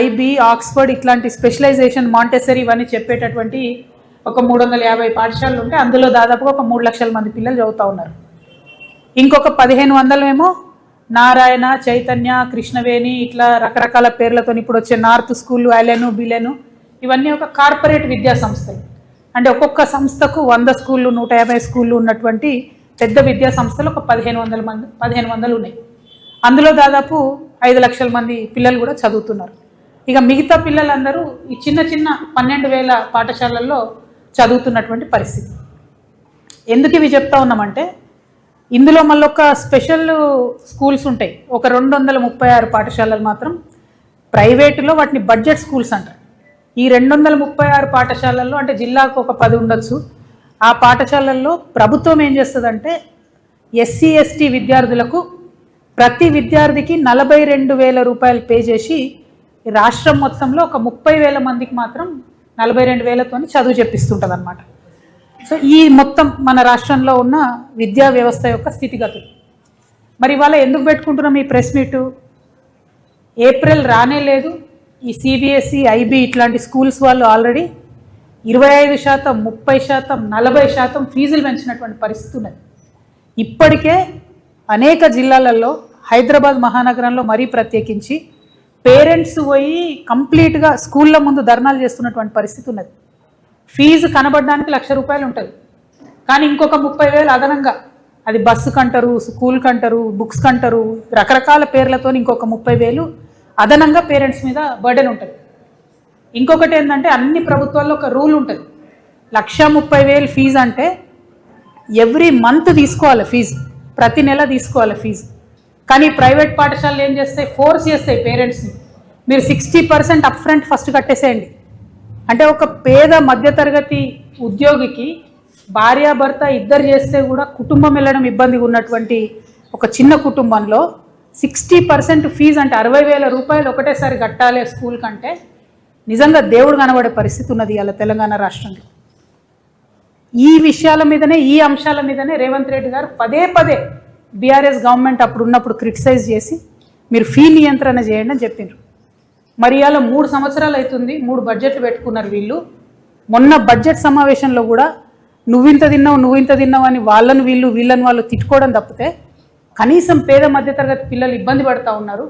IB, Oxford ఇట్లాంటి specialisation, Montessori ఇవన్నీ చెప్పేటటువంటి ఒక 350 పాఠశాలలు ఉంటే అందులో దాదాపుగా ఒక 3 లక్షల మంది పిల్లలు చదువుతూ ఉన్నారు. ఇంకొక 1500 ఏమో నారాయణ, చైతన్య, కృష్ణవేణి ఇట్లా రకరకాల పేర్లతో ఇప్పుడు వచ్చే నార్త్ స్కూల్, ఐలెను, బిలెను ఇవన్నీ ఒక కార్పొరేట్ విద్యా సంస్థలు. అంటే ఒక్కొక్క సంస్థకు 100 స్కూళ్ళు, 150 స్కూళ్ళు ఉన్నటువంటి పెద్ద విద్యా సంస్థలు ఒక 1500 ఉన్నాయి. అందులో దాదాపు 5 లక్షల మంది పిల్లలు కూడా చదువుతున్నారు. ఇక మిగతా పిల్లలందరూ ఈ చిన్న చిన్న 12,000 పాఠశాలల్లో చదువుతున్నటువంటి పరిస్థితి. ఎందుకు ఇవి చెప్తా ఉన్నామంటే ఇందులో మళ్ళీ ఒక స్పెషల్ స్కూల్స్ ఉంటాయి. ఒక 236 పాఠశాలలు మాత్రం ప్రైవేటులో వాటిని బడ్జెట్ స్కూల్స్ అంటారు. ఈ 236 పాఠశాలల్లో అంటే జిల్లాకు ఒక 10 ఉండొచ్చు. ఆ పాఠశాలల్లో ప్రభుత్వం ఏం చేస్తుందంటే ఎస్సీ ఎస్టీ విద్యార్థులకు ప్రతి విద్యార్థికి 42,000 రూపాయలు పే చేసి రాష్ట్రం మొత్తంలో ఒక 30,000 మందికి మాత్రం 42,000తోని చదువు చెప్పిస్తుంటుంది అన్నమాట. సో ఈ మొత్తం మన రాష్ట్రంలో ఉన్న విద్యా వ్యవస్థ యొక్క స్థితిగతులు. మరి ఇవాళ ఎందుకు పెట్టుకుంటున్నాం ఈ ప్రెస్ మీటు? ఏప్రిల్ రానే లేదు. ఈ సిబిఎస్ఈ, ఐబీ ఇట్లాంటి స్కూల్స్ వాళ్ళు ఆల్రెడీ 25%, 30%, 40% ఫీజులు పెంచినటువంటి పరిస్థితి ఉన్నది. ఇప్పటికే అనేక జిల్లాలలో, హైదరాబాద్ మహానగరంలో మరీ ప్రత్యేకించి పేరెంట్స్ పోయి కంప్లీట్గా స్కూళ్ళ ముందు ధర్నాలు చేస్తున్నటువంటి పరిస్థితి ఉన్నది. ఫీజు కనబడడానికి 1,00,000 రూపాయలు ఉంటుంది, కానీ ఇంకొక 30,000 అదనంగా, అది బస్సుకు అంటారు, స్కూల్కి అంటారు, బుక్స్కి అంటారు, రకరకాల పేర్లతో ఇంకొక 30,000 అదనంగా పేరెంట్స్ మీద బర్డెన్ ఉంటుంది. ఇంకొకటి ఏంటంటే అన్ని ప్రభుత్వాల్లో ఒక రూల్ ఉంటుంది. 1,30,000 ఫీజు అంటే ఎవ్రీ మంత్ తీసుకోవాలి ఫీజు, ప్రతి నెల తీసుకోవాలి ఫీజు. కానీ ప్రైవేట్ పాఠశాలలు ఏం చేస్తాయి? ఫోర్స్ చేస్తాయి పేరెంట్స్ని, మీరు 60% అప్ ఫ్రంట్ ఫస్ట్ కట్టేసేయండి. అంటే ఒక పేద మధ్యతరగతి ఉద్యోగికి భార్యాభర్త ఇద్దరు చేస్తే కూడా కుటుంబం వెళ్ళడం ఇబ్బందిగా ఉన్నటువంటి ఒక చిన్న కుటుంబంలో 60% ఫీజు అంటే 60,000 రూపాయలు ఒకటేసారి కట్టాలి స్కూల్ కంటే నిజంగా దేవుడు కనబడే పరిస్థితి ఉన్నది అలా తెలంగాణ రాష్ట్రంలో. ఈ విషయాల మీదనే, ఈ అంశాల మీదనే రేవంత్ రెడ్డి గారు పదే పదే బీఆర్ఎస్ గవర్నమెంట్ అప్పుడు ఉన్నప్పుడు క్రిటిసైజ్ చేసి మీరు ఫీ నియంత్రణ చేయండి అని చెప్పిండ్రు. మరి ఇవాళ 3 సంవత్సరాలు అవుతుంది, 3 బడ్జెట్లు పెట్టుకున్నారు వీళ్ళు. మొన్న బడ్జెట్ సమావేశంలో కూడా నువ్వింత తిన్నావు అని వీళ్ళని వాళ్ళు తిట్టుకోవడం తప్పితే కనీసం పేద మధ్యతరగతి పిల్లలు ఇబ్బంది పడుతూ ఉన్నారు.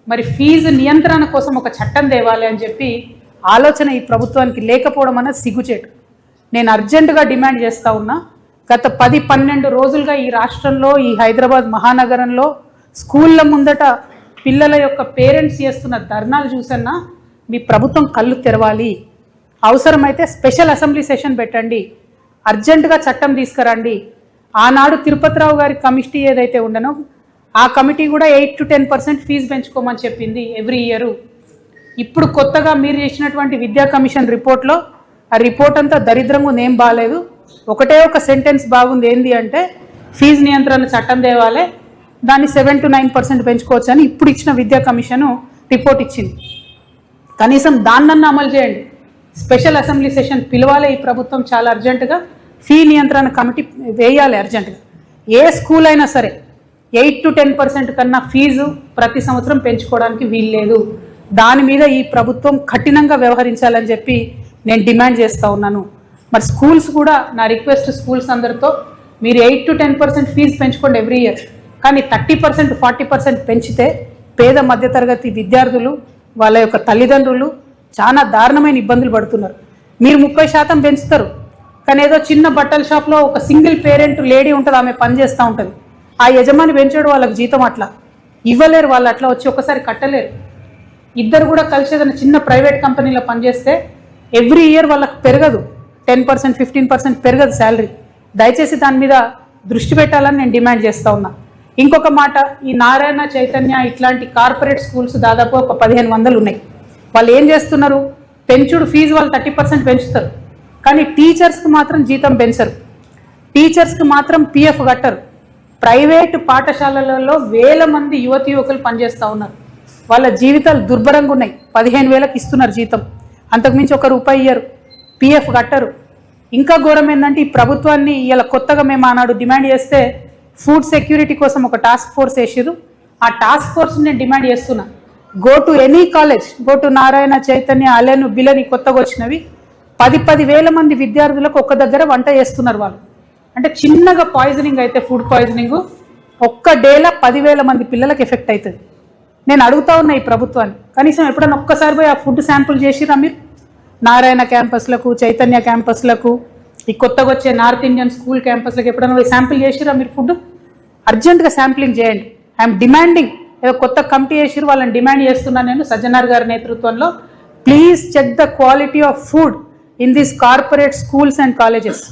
మరి ఫీజు నియంత్రణ కోసం ఒక చట్టం తేవాలి అని చెప్పి ఆలోచన ఈ ప్రభుత్వానికి లేకపోవడం అనేది సిగ్గుచేటు. నేను అర్జెంటుగా డిమాండ్ చేస్తూ ఉన్నా. గత 10-12 రోజులుగా ఈ రాష్ట్రంలో, ఈ హైదరాబాద్ మహానగరంలో స్కూళ్ళ ముందట పిల్లల యొక్క పేరెంట్స్ చేస్తున్న ధర్నాలు చూసన్నా మీ ప్రభుత్వం కళ్ళు తెరవాలి. అవసరమైతే స్పెషల్ అసెంబ్లీ సెషన్ పెట్టండి, అర్జెంటుగా చట్టం తీసుకురండి. ఆనాడు తిరుపతిరావు గారి కమిటీ ఏదైతే ఉండనో ఆ కమిటీ కూడా 8 to 10% ఫీజు పెంచుకోమని చెప్పింది ఎవ్రీ ఇయర్. ఇప్పుడు కొత్తగా మీరు చేసినటువంటి విద్యా కమిషన్ రిపోర్ట్లో ఆ రిపోర్ట్ అంతా దరిద్రంగా ఉంది, ఏం బాగాలేదు. ఒకటే ఒక సెంటెన్స్ బాగుంది, ఏంది అంటే ఫీజు నియంత్రణ చట్టం తేవాలి, దాన్ని 7 to 9% పెంచుకోవచ్చు అని ఇప్పుడు ఇచ్చిన విద్యా కమిషను రిపోర్ట్ ఇచ్చింది. కనీసం దాన్నన్నా అమలు చేయండి. స్పెషల్ అసెంబ్లీ సెషన్ పిలవాలి ఈ ప్రభుత్వం చాలా అర్జెంటుగా. ఫీ నియంత్రణ కమిటీ వేయాలి అర్జెంటుగా. ఏ స్కూల్ అయినా సరే 8 to 10% కన్నా ఫీజు ప్రతి సంవత్సరం పెంచుకోవడానికి వీల్లేదు. దాని మీద ఈ ప్రభుత్వం కఠినంగా వ్యవహరించాలని చెప్పి నేను డిమాండ్ చేస్తూ ఉన్నాను. మరి స్కూల్స్ కూడా నా రిక్వెస్ట్, స్కూల్స్ అందరితో మీరు 8 to 10% ఫీజు పెంచుకోండి ఎవ్రీ ఇయర్, కానీ 30%, 40% పెంచితే పేద మధ్యతరగతి విద్యార్థులు, వాళ్ళ యొక్క తల్లిదండ్రులు చాలా దారుణమైన ఇబ్బందులు పడుతున్నారు. మీరు 30% పెంచుతారు, కానీ ఏదో చిన్న బట్టల షాప్లో ఒక సింగిల్ పేరెంట్ లేడీ ఉంటుంది, ఆమె పనిచేస్తూ ఉంటుంది. ఆ యజమాని పెంచాడు వాళ్ళకి జీతం, అట్లా ఇవ్వలేరు వాళ్ళు, అట్లా వచ్చి ఒకసారి కట్టలేరు. ఇద్దరు కూడా కలిసి ఏదైనా చిన్న ప్రైవేట్ కంపెనీలో పనిచేస్తే ఎవ్రీ ఇయర్ వాళ్ళకి పెరగదు, 10%, 15% పెరగదు శాలరీ. దయచేసి దాని మీద దృష్టి పెట్టాలని నేను డిమాండ్ చేస్తూ ఉన్నా. ఇంకొక మాట, ఈ నారాయణ, చైతన్య ఇట్లాంటి కార్పొరేట్ స్కూల్స్ దాదాపు ఒక 1500 ఉన్నాయి. వాళ్ళు ఏం చేస్తున్నారు? పెంచుడు ఫీజు వాళ్ళు 30% పెంచుతారు, కానీ టీచర్స్కి మాత్రం జీతం పెంచరు, టీచర్స్కి మాత్రం పిఎఫ్ కట్టరు. ప్రైవేటు పాఠశాలలలో వేల మంది యువతి యువకులు పనిచేస్తూ ఉన్నారు. వాళ్ళ జీవితాలు దుర్భరంగా ఉన్నాయి. 15,000కి ఇస్తున్నారు జీతం, అంతకుమించి ₹1 ఇయ్యరు, పిఎఫ్ కట్టరు. ఇంకా ఘోరం ఏంటంటే ఈ ప్రభుత్వాన్ని ఇలా కొత్తగా మేము ఆనాడు డిమాండ్ చేస్తే ఫుడ్ సెక్యూరిటీ కోసం ఒక టాస్క్ ఫోర్స్ వేసారు. ఆ టాస్క్ ఫోర్స్ నేను డిమాండ్ చేస్తున్నా, go to any college, go to Narayana, Chaitanya, Allen, బిలని కొత్తగా వచ్చినవి 10,000 మంది విద్యార్థులకు ఒక్క దగ్గర వంట చేస్తున్నారు వాళ్ళు. అంటే చిన్నగా పాయిజనింగ్ అయితే, ఫుడ్ పాయిజనింగ్ ఒక్క డేలో 10,000 మంది పిల్లలకు ఎఫెక్ట్ అవుతుంది. నేను అడుగుతా ఉన్నా ఈ ప్రభుత్వాన్ని, కనీసం ఎప్పుడైనా ఒక్కసారి పోయి ఆ ఫుడ్ శాంపుల్ చేసిరా మీరు? నారాయణ క్యాంపస్లకు, చైతన్య క్యాంపస్లకు, ఈ కొత్తగా వచ్చే నార్త్ ఇండియన్ స్కూల్ క్యాంపస్లకు ఎప్పుడైనా పోయి శాంపిల్ చేసిరా మీరు? ఫుడ్ అర్జెంటుగా శాంప్లింగ్ చేయండి. I'm demanding. ఏదో కొత్త కమిటీ చేసిరు, వాళ్ళని డిమాండ్ చేస్తున్నాను నేను సజ్జనార్ గారి నేతృత్వంలో. Please check the quality of food in these corporate schools and colleges.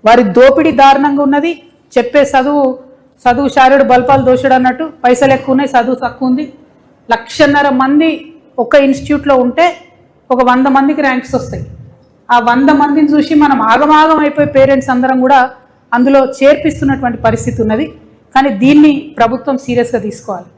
వారి దోపిడీ దారుణంగా ఉన్నది. చెప్పే చదువు శారుడు బల్పాలు దోషుడు అన్నట్టు, పైసలు ఎక్కువ ఉన్నాయి, చదువు తక్కువ ఉంది. 1,50,000 మంది ఒక ఇన్స్టిట్యూట్లో ఉంటే ఒక 100 మందికి ర్యాంక్స్ వస్తాయి. ఆ 100 మందిని చూసి మనం ఆగమాగం అయిపోయి పేరెంట్స్ అందరం కూడా అందులో చేర్పిస్తున్నటువంటి పరిస్థితి ఉన్నది. కానీ దీన్ని ప్రభుత్వం సీరియస్గా తీసుకోవాలి.